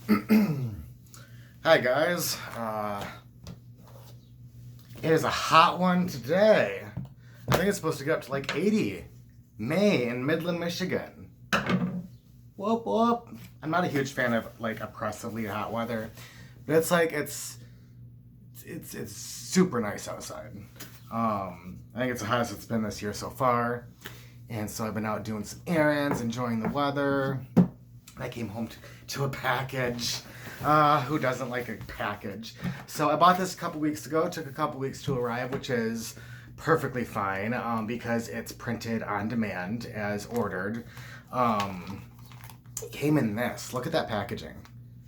Hi guys, it is a hot one today. I think it's supposed to get up to like 80. May in Midland, Michigan. Whoop whoop. I'm not a huge fan of like oppressively hot weather, but it's super nice outside. I think it's the hottest it's been this year so far, and so I've been out doing some errands, enjoying the weather. I came home to a package. Who doesn't like a package? So I bought this a couple weeks ago. It took a couple weeks to arrive, which is perfectly fine because it's printed on demand as ordered. It came in this. Look at that packaging.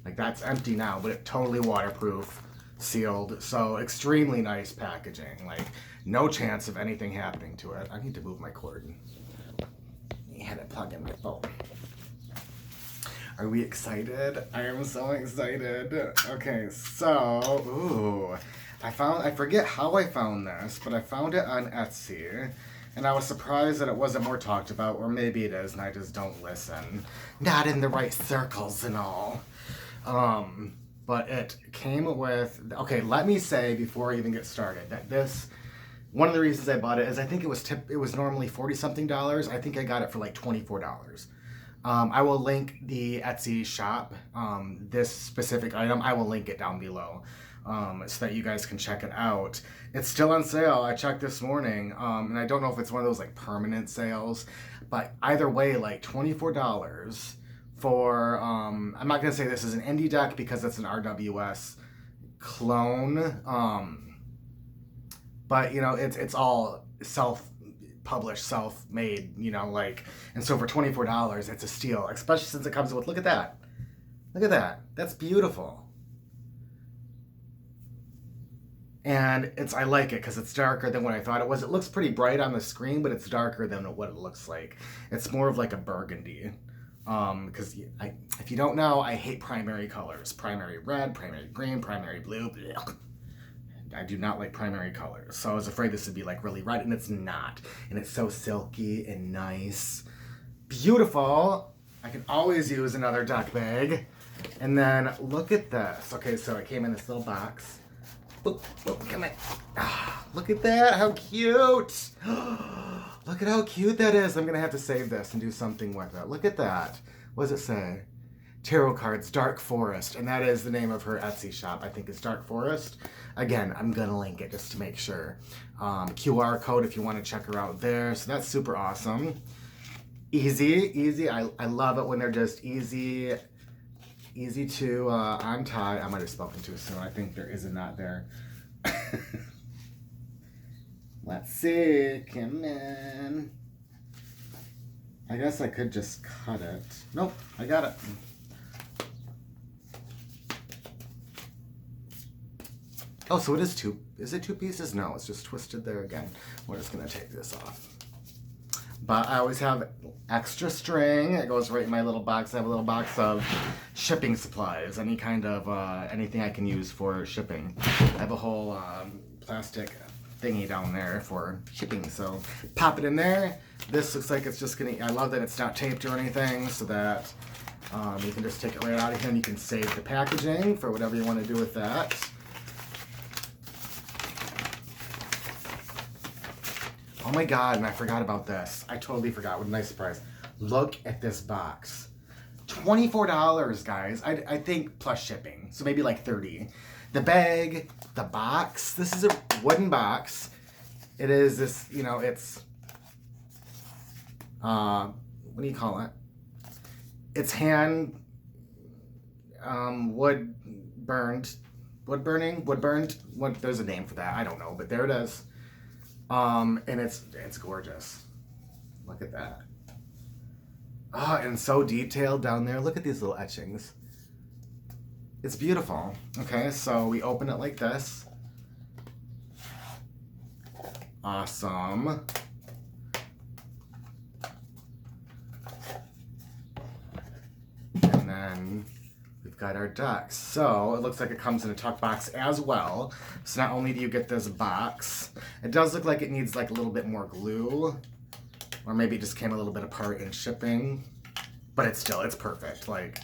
Like that's empty now, but it totally waterproof, sealed. So extremely nice packaging. Like no chance of anything happening to it. I need to move my cord. I had it plug in my phone. Are we excited? I am so excited. Okay, so, ooh. I forget how I found this, but I found it on Etsy. And I was surprised that it wasn't more talked about, or maybe it is, and I just don't listen. Not in the right circles and all. But it came with, okay, let me say before I even get started, that this, one of the reasons I bought it is I think it was normally 40 something dollars. I think I got it for like $24. I will link the Etsy shop, this specific item, I will link it down below so that you guys can check it out. It's still on sale. I checked this morning, and I don't know if it's one of those like permanent sales, but either way, like $24 for, I'm not going to say this is an indie deck because it's an RWS clone, but you know, it's all self-published, self-made, you know, like, and so for $24, it's a steal, especially since it comes with, look at that. Look at that. That's beautiful. And I like it because it's darker than what I thought it was. It looks pretty bright on the screen, but it's darker than what it looks like. It's more of like a burgundy. Because if you don't know, I hate primary colors. Primary red, primary green, primary blue. Blech. I do not like primary colors. So I was afraid this would be like really red, and it's not. And it's so silky and nice. Beautiful. I can always use another duck bag. And then look at this. Okay, so it came in this little box. Look, come on. Look at that. How cute. Look at how cute that is. I'm going to have to save this and do something with it. Look at that. What does it say? Tarot cards, Dark Forest. And that is the name of her Etsy shop. I think it's Dark Forest. Again, I'm going to link it just to make sure. QR code if you want to check her out there. So that's super awesome. Easy. I love it when they're just easy to untie. I might have spoken too soon. I think there is a knot there. Let's see. Come in. I guess I could just cut it. Nope, I got it. Oh, so it is two. Is it two pieces? No, it's just twisted there again. We're just going to take this off. But I always have extra string. It goes right in my little box. I have a little box of shipping supplies. Any kind of, anything I can use for shipping. I have a whole plastic thingy down there for shipping. So pop it in there. This looks like it's just gonna, I love that it's not taped or anything so that you can just take it right out of here and you can save the packaging for whatever you want to do with that. Oh my god, and I forgot about this. I totally forgot. What a nice surprise. Look at this box. $24, guys. I think plus shipping. So maybe like 30. The bag, the box. This is a wooden box. It is this, you know, it's what do you call it? It's hand wood burned. Wood burning? Wood burned? There's a name for that. I don't know, but there it is. And it's gorgeous. Look at that. Oh, and so detailed down there. Look at these little etchings. It's beautiful. Okay, so we open it like this. Awesome. And then we've got our ducks. So it looks like it comes in a tuck box as well. So not only do you get this box, it does look like it needs like a little bit more glue, or maybe it just came a little bit apart in shipping, but it's perfect. Like,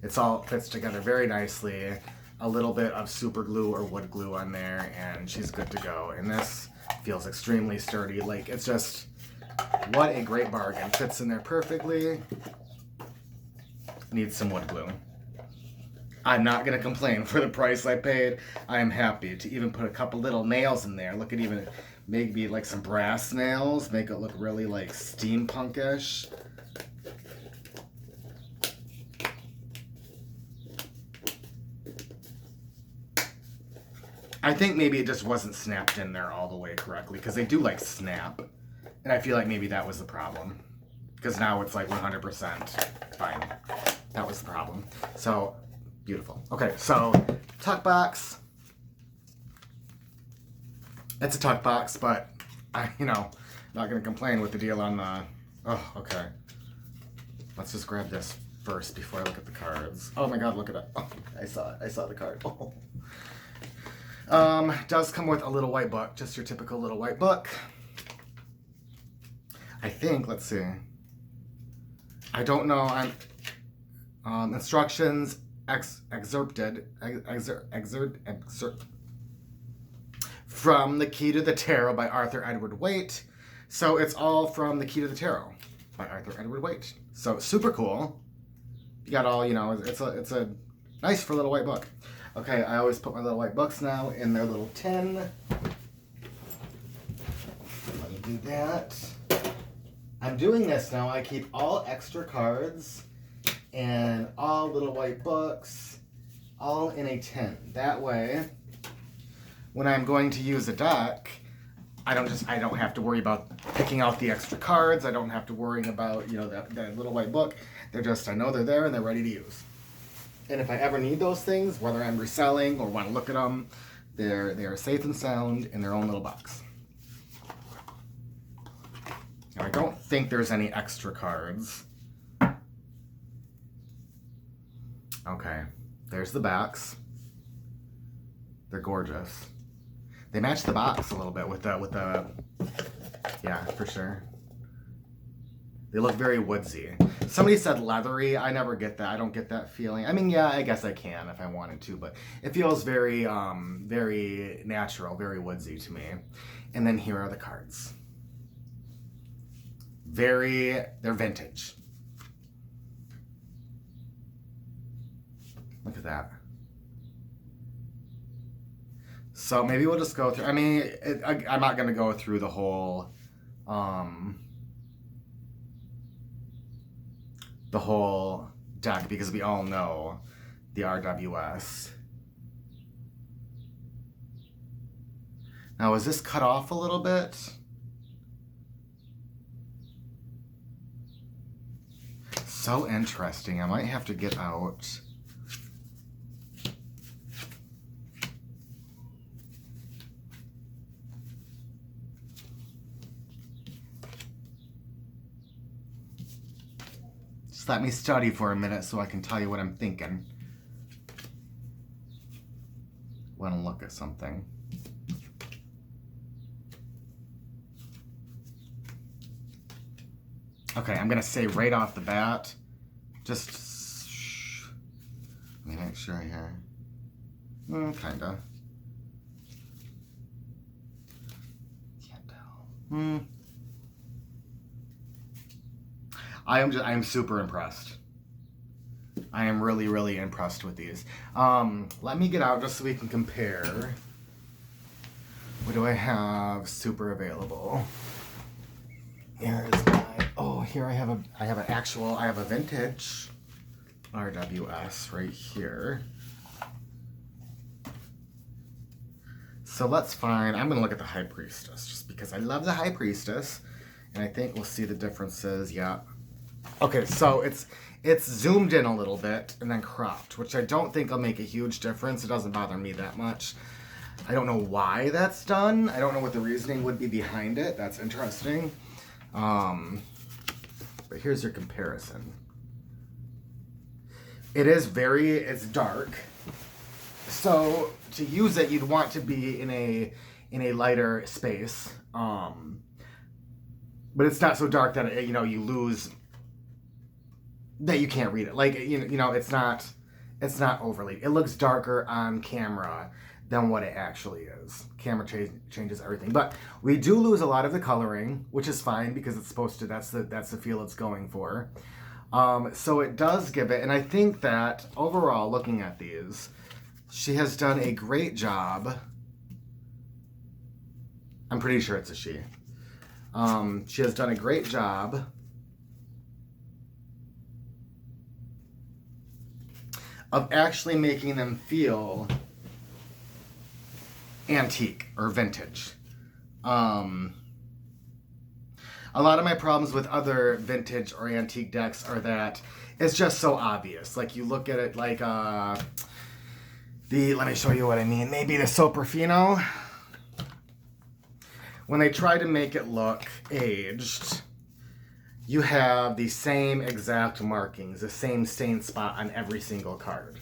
It's all fits together very nicely. A little bit of super glue or wood glue on there, and she's good to go. And this feels extremely sturdy. Like, it's just, what a great bargain. Fits in there perfectly. Needs some wood glue. I'm not going to complain for the price I paid. I am happy to even put a couple little nails in there. Look at even maybe like some brass nails. Make it look really like steampunkish. I think maybe it just wasn't snapped in there all the way correctly, because they do like snap. And I feel like maybe that was the problem. Because now it's like 100% fine. That was the problem. So, beautiful. Okay, so tuck box. It's a tuck box, but I, not gonna complain with the deal on the. Oh, okay. Let's just grab this first before I look at the cards. Oh my God, look at it. Oh, I saw it. I saw the card. Oh. Does come with a little white book, just your typical little white book. I think. Let's see. I don't know. Instructions excerpt from The Key to the Tarot by Arthur Edward Waite. So it's all from The Key to the Tarot by Arthur Edward Waite. So super cool. You got all, it's a nice for a little white book. Okay, I always put my little white books now in their little tin. Let me do that. I'm doing this now. I keep all extra cards and all little white books all in a tin. That way, when I'm going to use a deck, I don't have to worry about picking out the extra cards. I don't have to worry about, that little white book. They're just, I know they're there and they're ready to use. And if I ever need those things, whether I'm reselling or want to look at them, they are safe and sound in their own little box. Now, I don't think there's any extra cards. Okay, there's the backs. They're gorgeous. They match the box a little bit with the yeah, for sure. They look very woodsy. Somebody said leathery. I never get that. I don't get that feeling. I mean, yeah, I guess I can if I wanted to, but it feels very, very natural, very woodsy to me. And then here are the cards. They're vintage. Look at that. So maybe we'll just go through. I mean, I'm not going to go through the whole deck because we all know the RWS. Now, is this cut off a little bit? So interesting. I might have to get out. Just let me study for a minute so I can tell you what I'm thinking. Want to look at something. Okay, I'm going to say right off the bat, just, let me make sure here. Kind of. Can't tell. I am super impressed. I am really, really impressed with these. Let me get out just so we can compare. What do I have super available? Here is my, here I have a vintage RWS right here. So let's find, I'm gonna look at the High Priestess just because I love the High Priestess and I think we'll see the differences. Yeah. Okay, so it's zoomed in a little bit and then cropped, which I don't think will make a huge difference. It doesn't bother me that much. I don't know why that's done. I don't know what the reasoning would be behind it. That's interesting. But here's your comparison. It's dark. So to use it, you'd want to be in a lighter space. But it's not so dark that you lose, that you can't read it. Like, it's not, It's not overly. It looks darker on camera than what it actually is. Camera changes everything, but we do lose a lot of the coloring, which is fine because it's supposed to. That's the feel it's going for. So it does give it, and I think that overall, looking at these, she has done a great job. I'm pretty sure it's a she. She has done a great job of actually making them feel antique or vintage. A lot of my problems with other vintage or antique decks are that it's just so obvious. Like you look at it like let me show you what I mean. Maybe the Soprafino. When they try to make it look aged, you have the same exact markings, the same stain spot on every single card.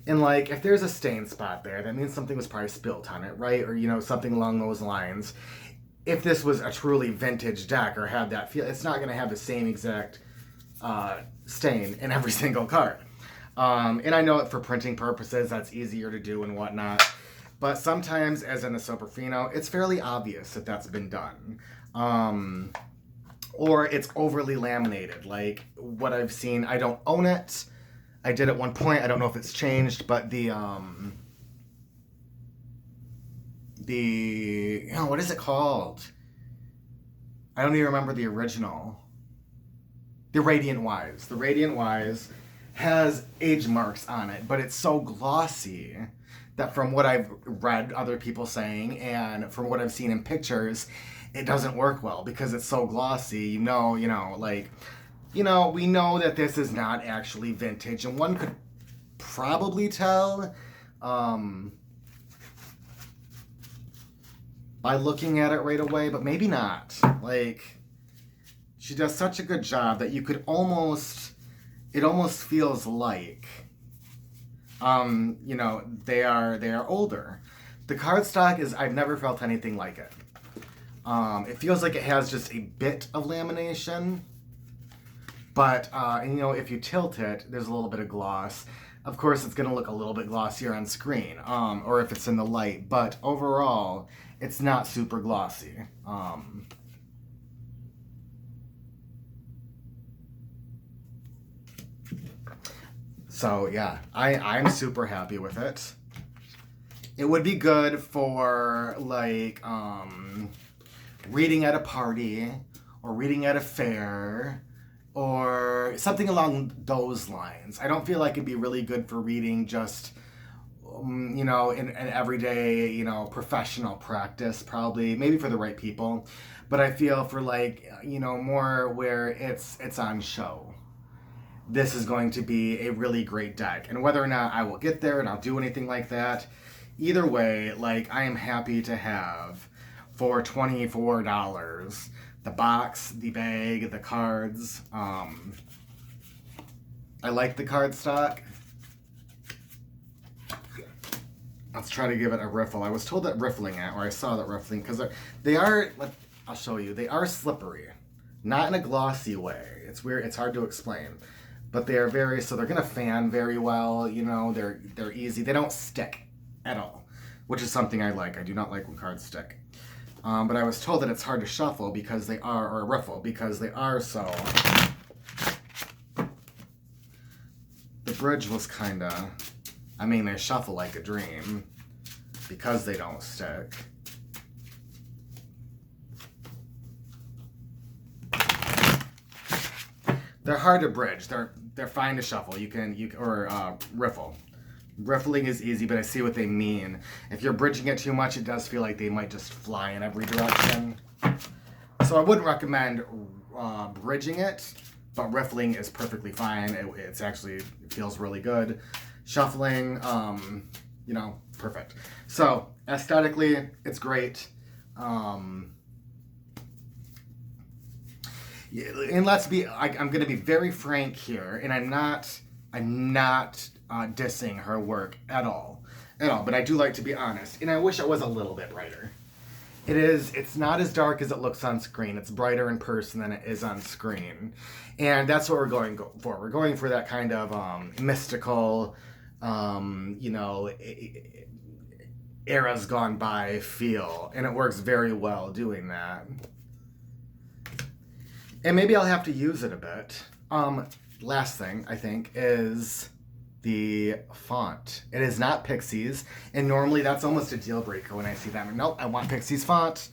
And like, if there's a stain spot there, that means something was probably spilt on it, right? Or, you know, something along those lines. If this was a truly vintage deck or had that feel, it's not going to have the same exact stain in every single card. And I know that for printing purposes, that's easier to do and whatnot. But sometimes, as in the Soprafino, it's fairly obvious that that's been done. Or it's overly laminated. Like what I've seen, I don't own it. I did at one point. I don't know if it's changed, but the what is it called? I don't even remember the original. The Radiant Wise. The Radiant Wise has age marks on it, but it's so glossy that from what I've read other people saying and from what I've seen in pictures, it doesn't work well because it's so glossy. We know that this is not actually vintage, and one could probably tell by looking at it right away, but maybe not. Like, she does such a good job that you could it almost feels like, they are older. The cardstock I've never felt anything like it. It feels like it has just a bit of lamination, but, if you tilt it, there's a little bit of gloss. Of course, it's going to look a little bit glossier on screen, or if it's in the light, but overall, it's not super glossy. So, yeah, I'm super happy with it. It would be good for, like, reading at a party, or reading at a fair, or something along those lines. I don't feel like it'd be really good for reading just, in an everyday, professional practice, probably. Maybe for the right people. But I feel for, like, more where it's on show. This is going to be a really great deck. And whether or not I will get there and I'll do anything like that, either way, like, I am happy to have for $24 the box, the bag, the cards. I like the cardstock. Let's try to give it a riffle. I was told that riffling or I saw that riffling, because they are, I'll show you, they are slippery. Not in a glossy way. It's weird, it's hard to explain. But they are so they're gonna fan very well, they're easy. They don't stick at all, which is something I like. I do not like when cards stick. But I was told that it's hard to shuffle because they are, or riffle, because they are so. The bridge was kinda, they shuffle like a dream because they don't stick. They're hard to bridge. They're fine to shuffle. You can riffle. Riffling is easy, but I see what they mean. If you're bridging it too much, it does feel like they might just fly in every direction. So I wouldn't recommend bridging it, but riffling is perfectly fine. It feels really good. Shuffling, perfect. So aesthetically, it's great. And I'm going to be very frank here, and I'm not dissing her work at all, but I do like to be honest, and I wish it was a little bit brighter. It's not as dark as it looks on screen. It's brighter in person than it is on screen, and that's what we're going for. We're going for that kind of mystical, you know, eras gone by feel, and it works very well doing that. And maybe I'll have to use it a bit. Last thing I think is the font. It is not Pixies, and normally that's almost a deal breaker when I see that. Nope, I want Pixies font,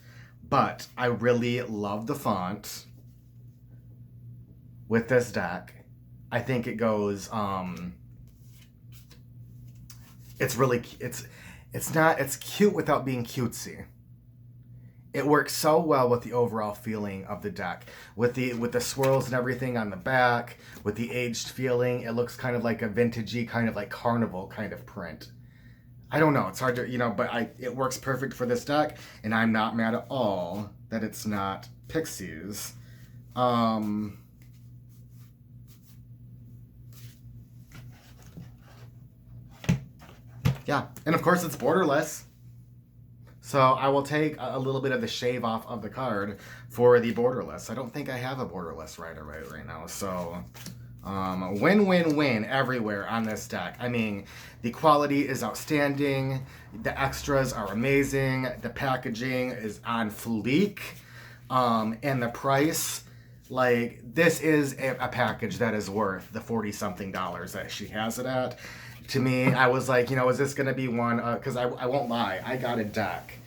but I really love the font with this deck. I think it goes. It's really it's cute without being cutesy. It works so well with the overall feeling of the deck, with the swirls and everything on the back, with the aged feeling. It looks kind of like a vintagey, kind of like carnival kind of print. I don't know. It's hard to, but it works perfect for this deck, and I'm not mad at all that it's not Pixies. Yeah, and of course it's borderless. So I will take a little bit of the shave off of the card for the borderless. I don't think I have a borderless rider right now. So win-win-win everywhere on this deck. I mean, the quality is outstanding. The extras are amazing. The packaging is on fleek. And the price, like, this is a package that is worth the $40-something that she has it at. To me, I was like, is this going to be one? Because I won't lie. I got a deck.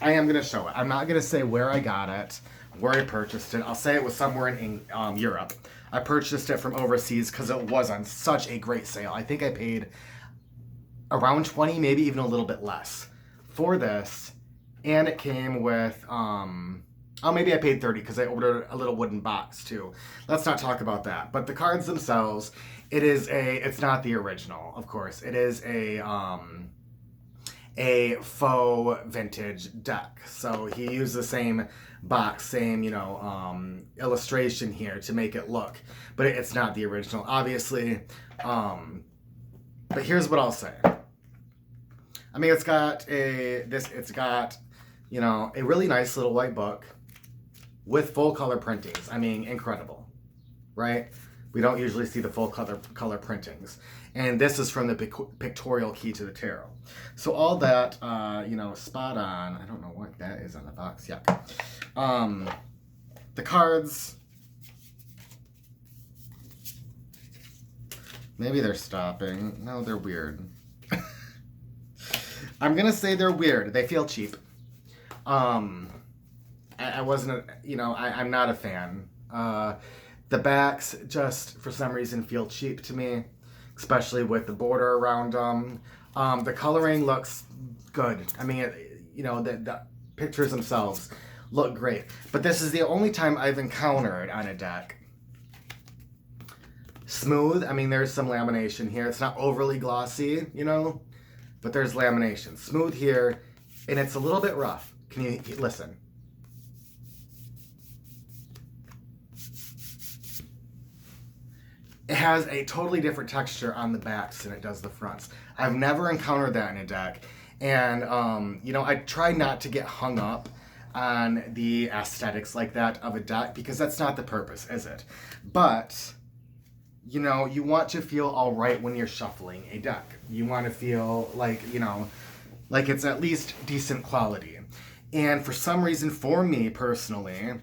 I am going to show it. I'm not going to say where I got it, where I purchased it. I'll say it was somewhere in Europe. I purchased it from overseas because it was on such a great sale. I think I paid around 20, maybe even a little bit less for this. And it came with, maybe I paid 30 because I ordered a little wooden box too. Let's not talk about that. But the cards themselves, it's not the original, of course. It is a faux vintage deck. So he used the same box, same, illustration here to make it look, but it's not the original, obviously. But here's what I'll say. I mean, it's got a really nice little white book with full color printings. I mean, incredible, right? We don't usually see the full color printings. And this is from the pictorial key to the tarot. So all that, spot on. I don't know what that is on the box. Yeah. The cards, maybe they're stopping. No, they're weird. I'm going to say they're weird. They feel cheap. I wasn't, I'm not a fan. The backs just, for some reason, feel cheap to me, especially with the border around them. The coloring looks good. I mean, the pictures themselves look great. But this is the only time I've encountered on a deck smooth. I mean, there's some lamination here. It's not overly glossy, but there's lamination. Smooth here, and it's a little bit rough. Can you listen? It has a totally different texture on the backs than it does the fronts. I've never encountered that in a deck. And, I try not to get hung up on the aesthetics like that of a deck because that's not the purpose, is it? But, you want to feel all right when you're shuffling a deck. You want to feel like, like it's at least decent quality. And for some reason, for me personally,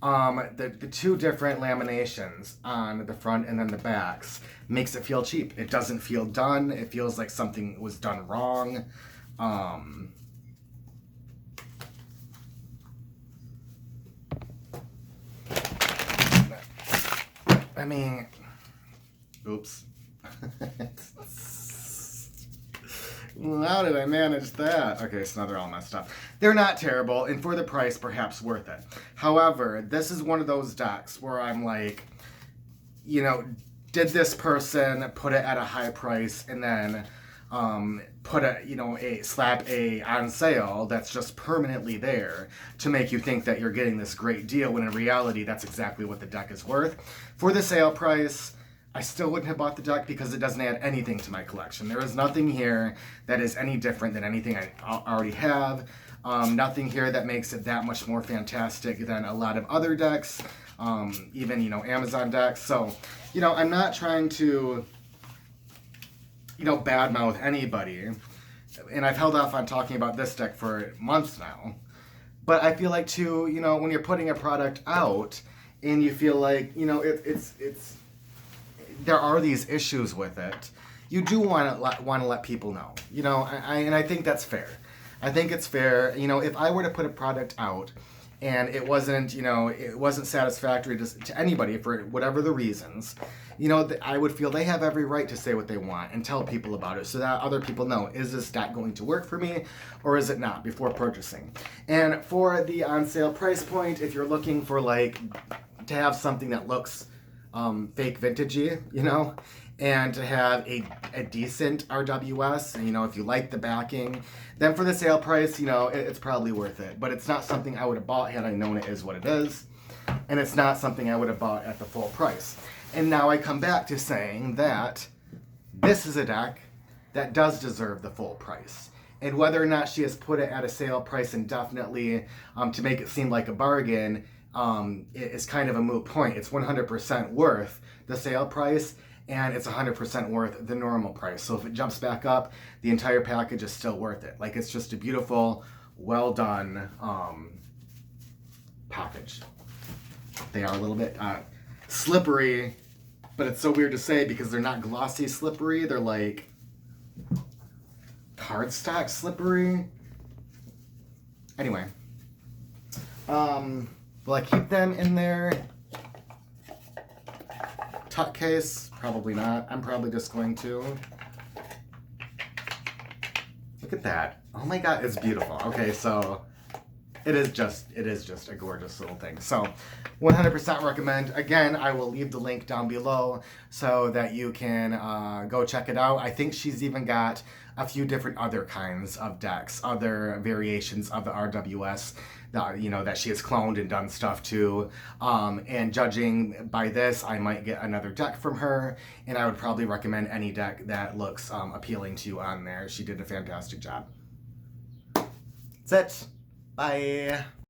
the two different laminations on the front and then the backs makes it feel cheap. It doesn't feel done. It feels like something was done wrong. I mean, oops. How did I manage that? Okay, so now they're all messed up. They're not terrible, and for the price, perhaps worth it. However, this is one of those decks where I'm like, did this person put it at a high price and then put slap a on sale that's just permanently there to make you think that you're getting this great deal when in reality that's exactly what the deck is worth. For the sale price, I still wouldn't have bought the deck because it doesn't add anything to my collection. There is nothing here that is any different than anything I already have. Nothing here that makes it that much more fantastic than a lot of other decks, even, Amazon decks. So, I'm not trying to, badmouth anybody. And I've held off on talking about this deck for months now. But I feel like too, when you're putting a product out and you feel like, it's there are these issues with it, you do want to let people know, and I think that's fair. I think it's fair, if I were to put a product out and it wasn't satisfactory to anybody for whatever the reasons, I would feel they have every right to say what they want and tell people about it so that other people know, is this deck going to work for me or is it not, before purchasing. And for the on sale price point, if you're looking for to have something that looks fake vintagey, and to have a decent RWS, and if you like the backing, then for the sale price, it's probably worth it. But it's not something I would have bought had I known it is what it is, and it's not something I would have bought at the full price. And now I come back to saying that this is a deck that does deserve the full price. And whether or not she has put it at a sale price indefinitely to make it seem like a bargain is kind of a moot point. It's 100% worth the sale price, and it's 100% worth the normal price. So if it jumps back up, the entire package is still worth it. It's just a beautiful, well done package. They are a little bit slippery, but it's so weird to say because they're not glossy slippery. They're like cardstock slippery. Anyway, will I keep them in their tuck case? Probably not. I'm probably just going to. Look at that. Oh my god, it's beautiful. Okay, so it is just a gorgeous little thing. So 100% recommend. Again, I will leave the link down below so that you can go check it out. I think she's even got a few different other kinds of decks, other variations of the RWS that she has cloned and done stuff to. And judging by this, I might get another deck from her, and I would probably recommend any deck that looks appealing to you on there. She did a fantastic job. That's it. Bye.